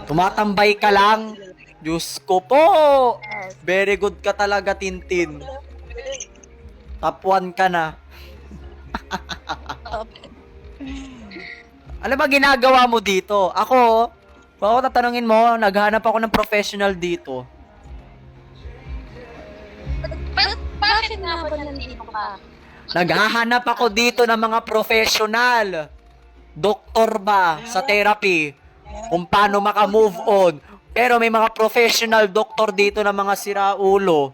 Tumatambay ka lang. Diyos ko po. Very good ka talaga, Tintin. Top 1 ka na. Ano ba ginagawa mo dito? Ako, kung ako tatanungin mo, naghanap ako ng professional dito. Bakit nga ba nandito ka? Naghahanap ako dito ng mga professional. Doktor ba sa therapy? Kung paano maka-move on. Pero may mga professional doktor dito ng mga siraulo.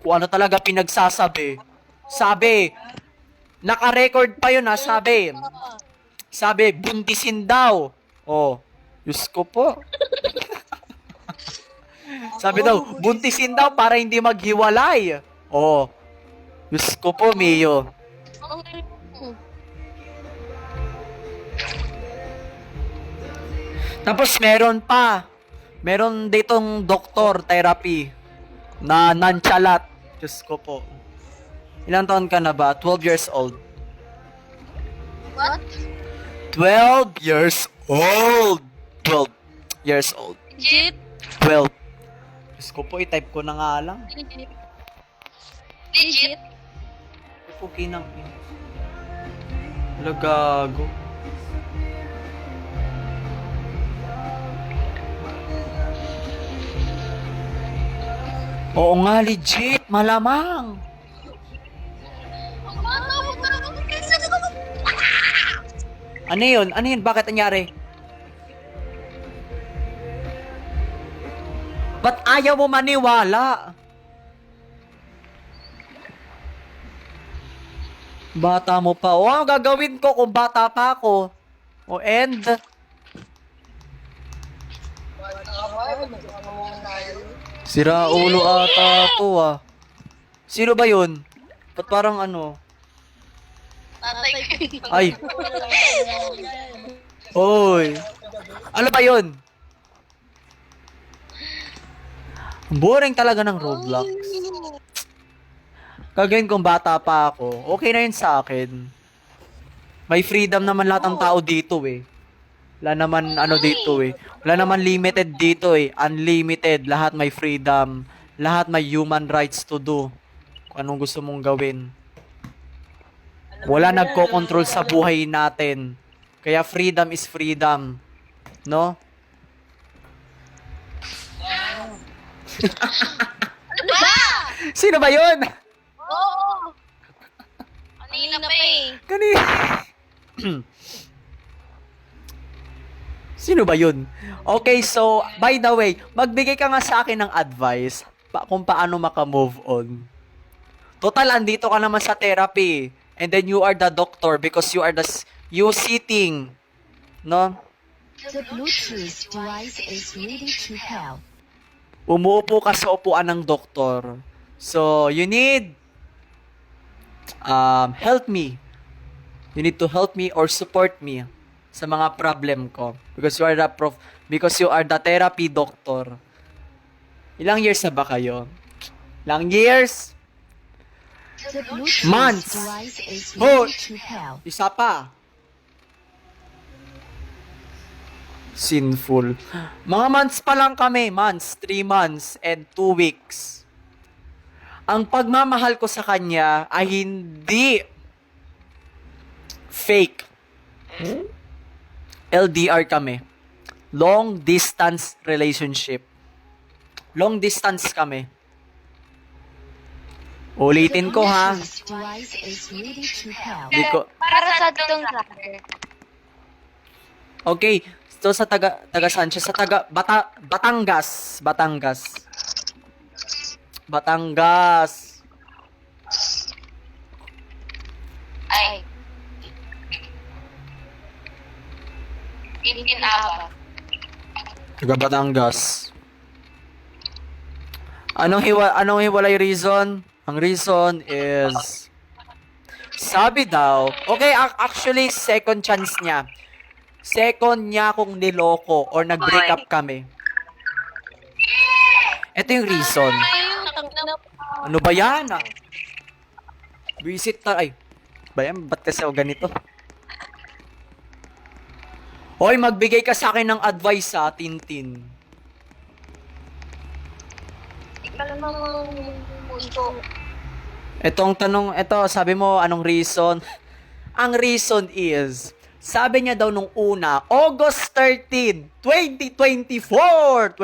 Kung ano talaga pinagsasabi. Sabi, naka-record pa yun ha, sabi. Sabi, buntisin daw. Oh, Diyos ko po. Sabi daw, buntisin daw para hindi maghiwalay. Oh, Diyos ko po, Mio. Tapos meron ditong doktor therapy na nonchalant. Diyos ko po. Ilang taon ka na ba? 12 years old. What? 12 years old. 12 years old. Legit? 12. Diyos ko po, i-type ko na nga lang. Legit? Puki ng lagago. Oo nga, legit. Malamang. Ano yun? Ano yun? Bakit nangyari? Ba't ayaw mo maniwala? Bata mo pa. O, ang gagawin ko kung bata pa ako? O, end. Sira ulo ata to ah. Sino ba yun? Ba't parang ano? Tatay ko. Ay. Oy. Ano ba yun? Boring talaga ng Roblox. Kagawin kong bata pa ako, okay na yun sa akin. May freedom naman lahat ng tao dito eh. Wala naman ano dito eh. Wala naman limited dito eh. Unlimited. Lahat may freedom. Lahat may human rights to do. Kung anong gusto mong gawin. Wala nagko-control sa buhay natin. Kaya freedom is freedom. No? Ano ba? Sino ba yun? Oo. Kanina pa eh. Kanina. Sino ba yun? Okay, so, by the way, magbigay ka nga sa akin ng advice kung paano maka-move on. Total, andito ka naman sa therapy. And then you are the doctor because you sitting. No? The Bluetooth device is ready to help. Umuupo ka sa upuan ng doktor. So, you need help me. You need to help me or support me sa mga problem ko because you are the therapy doctor. Ilang years na ba kayo? Ilang years? The Bluetooth Months. device is Oh. ready to help. Isa pa. Sinful. Mga months pa lang kami. Months, 3 months, and 2 weeks. Ang pagmamahal ko sa kanya ay hindi fake. LDR kami. Long distance relationship. Long distance kami. Ulitin ko ha. Bluetooth device is ready to help. Di ko, Para sa tong tracker. okay. So sa taga saan siya? Sa Batangas. Batangas. Ay. Inaba. Taga Batangas. Anong hiwalay reason? Ang reason is sabi daw, okay, actually second chance niya. Second niya kung niloko or nag-break up kami. Ito yung reason. Ano ba yan? Visit na, ay, ba yan? Ba't kasi ako ganito? Hoy, magbigay ka sa akin ng advice sa Tintin. Ikaw namang gusto. Etong tanong, sabi mo, anong reason? Ang reason is, sabi niya daw nung una, August 13, 2024.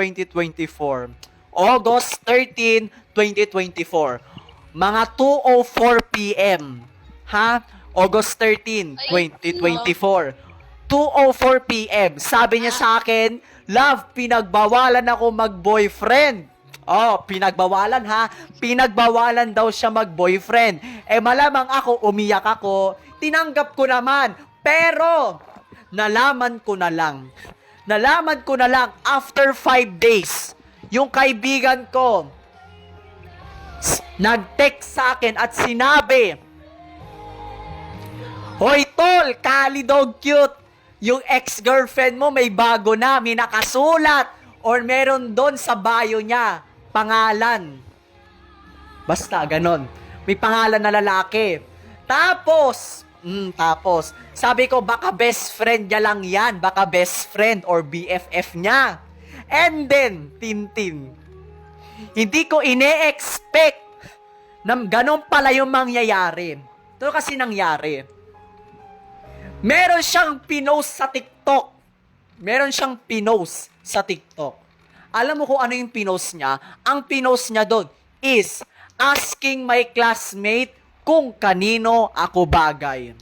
August 13, 2024. Mga 2:04 p.m. Ha? August 13, 2024. 2:04 p.m. Sabi niya sa akin, love, pinagbawalan ako mag-boyfriend. Oh, pinagbawalan ha. Pinagbawalan daw siya mag-boyfriend. Malamang ako, umiyak ako. Tinanggap ko naman. Pero, nalaman ko na lang after 5 days, yung kaibigan ko, nag-text sa akin at sinabi, Hoy tol, kalidog cute. Yung ex-girlfriend mo may bago na, may nakasulat or meron doon sa bio niya, pangalan. Basta, ganon. May pangalan na lalaki. Tapos, sabi ko, baka best friend niya lang yan. Baka best friend or BFF niya. And then, Tintin, hindi ko ine-expect na ganon pala yung mangyayari. Ito kasi nangyari. Meron siyang pinost sa TikTok. Alam mo kung ano yung pinost niya? Ang pinost niya doon is asking my classmate kung kanino ako bagay.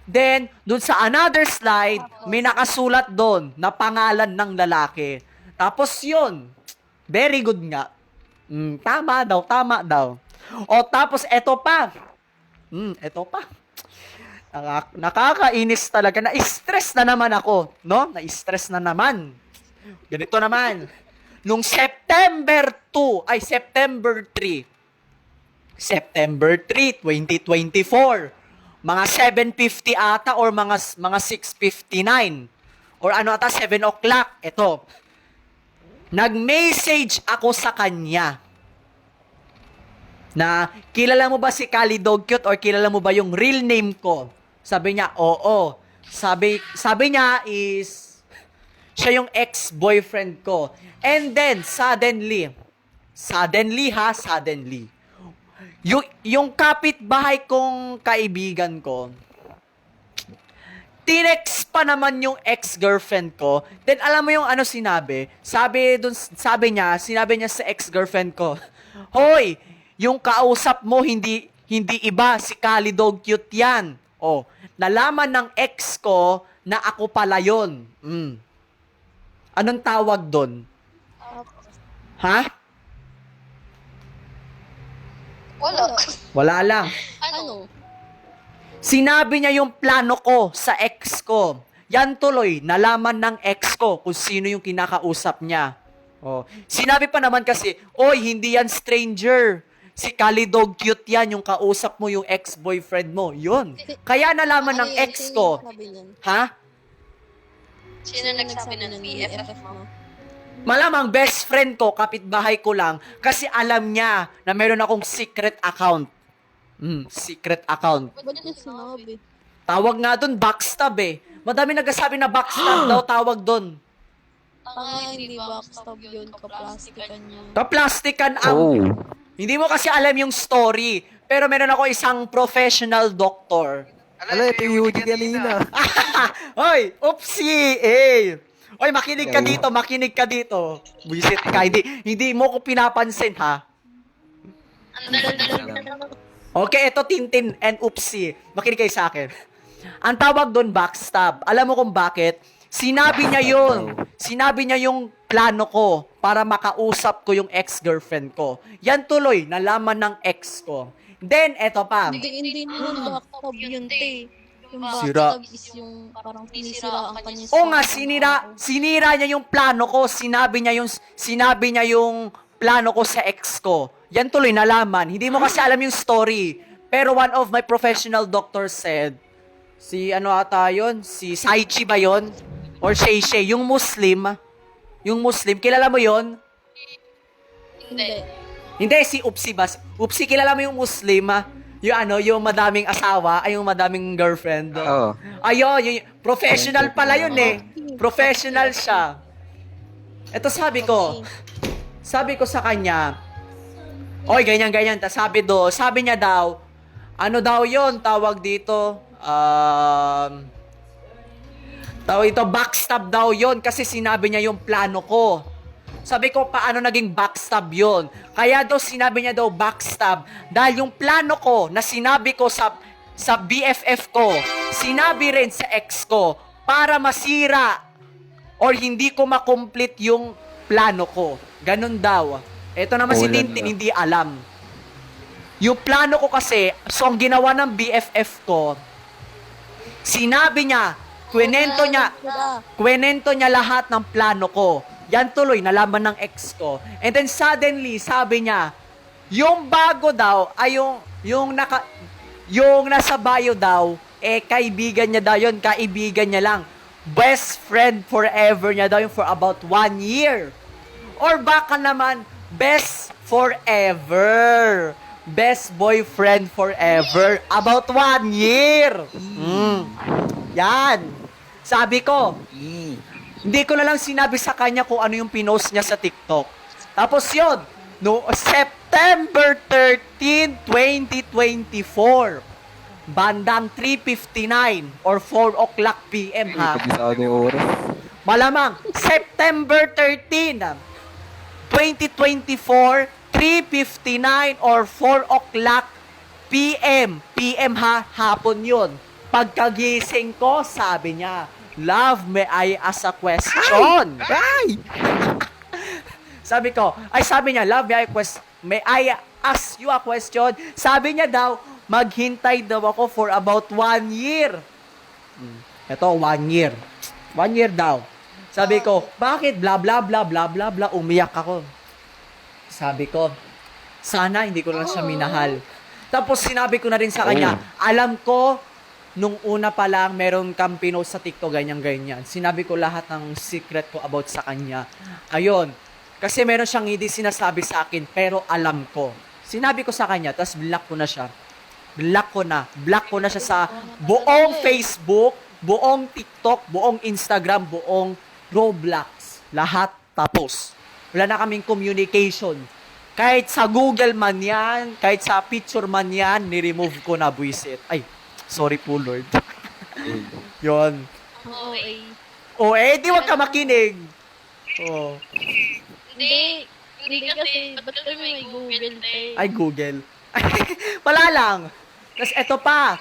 Then, doon sa another slide, may nakasulat doon na pangalan ng lalaki. Tapos yun, very good nga. Tama daw. O tapos eto pa. Nakakainis talaga. Na-stress na naman ako, no? Na-stress na naman. Ganito naman. Nung September 3, 2024, mga 7:50 ata or mga 6:59 or ano ata 7 o'clock, ito. Nag-message ako sa kanya na kilala mo ba si Kali Dog Cute or kilala mo ba yung real name ko? Sabi niya, oo. Sabi niya is, siya yung ex-boyfriend ko. And then, suddenly, yung kapitbahay kong kaibigan ko, tinext pa naman yung ex-girlfriend ko. Then, alam mo yung ano sinabi? Sinabi niya sa ex-girlfriend ko, Hoy, yung kausap mo, hindi iba, si Kali Dog Cute yan. Oh, nalaman ng ex ko na ako pala yun. Anong tawag doon? Ha? Wala lang. Ano? Sinabi niya yung plano ko sa ex ko. Yan tuloy, nalaman ng ex ko kung sino yung kinakausap niya. Oh. Sinabi pa naman kasi, oy, hindi yan stranger. Si Kali Dog Cute yan, yung kausap mo, yung ex-boyfriend mo. Yun. Kaya nalaman ng ex ko. Ha? Sino nagsabi ng BFF mo? Malamang best friend ko, kapitbahay ko lang, kasi alam niya na meron akong secret account. Secret account. Ba't niya sinabi? Tawag nga doon, backstab eh. Madami nagsasabi na backstab daw tawag doon. Hindi backstab yun, kaplastikan niya. Kaplastikan ang... Hindi mo kasi alam yung story. Pero meron ako isang professional doctor. Ala, ito yung Yuji kanina. Hoy, oopsie, Hoy, makinig ka dito. Visit ka, hindi mo ko pinapansin, ha? Okay, ito Tintin and oopsie. Makinig kayo sa akin. Ang tawag doon, backstab. Alam mo kung bakit? Sinabi niya yung plano ko para makausap ko yung ex-girlfriend ko. Yan tuloy, nalaman ng ex ko. Then, eto pa. Hindi naman backstab yun, te. Yung Sira. backstab is yung parang sinisiraan ka niya. O nga, sinira niya yung plano ko. Sinabi niya yung plano ko sa ex ko. Yan tuloy, nalaman. Hindi mo kasi alam yung story. Pero one of my professional doctors said, si Saichi ba yun? Or Shay, yung Muslim, kilala mo yon? Hindi. Hindi, si Upsi ba? Upsi, kilala mo yung Muslim, yung madaming asawa, ay yung madaming girlfriend. Oo. Ayun, professional pala yun eh. Professional siya. Ito sabi ko sa kanya, oy, ganyan. Tas sabi niya daw, ano daw yun, tawag dito, backstab daw yun kasi sinabi niya yung plano ko. Sabi ko, paano naging backstab yun? Kaya daw sinabi niya daw backstab dahil yung plano ko na sinabi ko sa BFF ko, sinabi rin sa ex ko para masira or hindi ko makomplete yung plano ko. Ganun daw. Ito naman si Ulan Tintin, na. hindi alam. Yung plano ko kasi, so ang ginawa ng BFF ko, sinabi niya, kwenento niya lahat ng plano ko. Yan tuloy, nalaman ng ex ko. And then suddenly, sabi niya, yung bago daw, ay yung nasa bio daw, kaibigan niya daw yun, kaibigan niya lang. Best friend forever niya daw yun for about 1 year. Or baka naman, best forever. Best boyfriend forever. About 1 year. Yan. Sabi ko, hindi ko na lang sinabi sa kanya kung ano yung pinost niya sa TikTok. Tapos yun, no, September 13, 2024, bandang 3:59 or 4 o'clock PM ha. Kabisado na yung oras. Malamang, September 13, 2024, 3:59 or 4 o'clock PM. PM ha, hapon yun. Pagkagising ko, sabi niya, Love, may I ask a question? Ay! Sabi niya, Love, may I ask you a question? Sabi niya daw, maghintay daw ako for about 1 year. Ito, 1 year. 1 year daw. Sabi ko, bakit? Bla, bla, bla, bla, bla, bla. Umiyak ako. Sabi ko, sana hindi ko lang siya minahal. Tapos sinabi ko na rin sa kanya, alam ko, nung una pa lang, meron kang pinost sa TikTok, ganyan. Sinabi ko lahat ng secret ko about sa kanya. Ayun. Kasi meron siyang hindi sinasabi sa akin, pero alam ko. Sinabi ko sa kanya, tapos block ko na siya. Block ko na siya sa buong Facebook, buong TikTok, buong Instagram, buong Roblox. Lahat tapos. Wala na kaming communication. Kahit sa Google man yan, kahit sa picture man yan, ni-remove ko na, buwisit. Ay, sorry po, Lord. Yon. Oo, Di wag ka makinig. Oh. Hindi kasi, ba't kami may Google, te? Ay, Google. Wala lang. Tapos eto pa,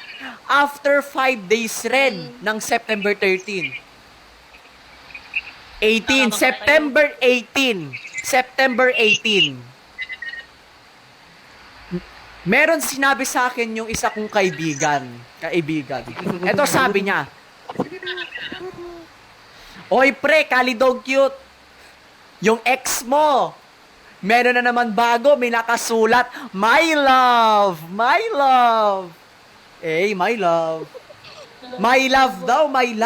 after 5 days rin ng September 13. September 18. Meron sinabi sa akin yung isa kong kaibigan. Eto sabi niya, Oy pre, kalidog cute. Yung ex mo, meron na naman bago, may nakasulat, my love. My love. My love daw, my love.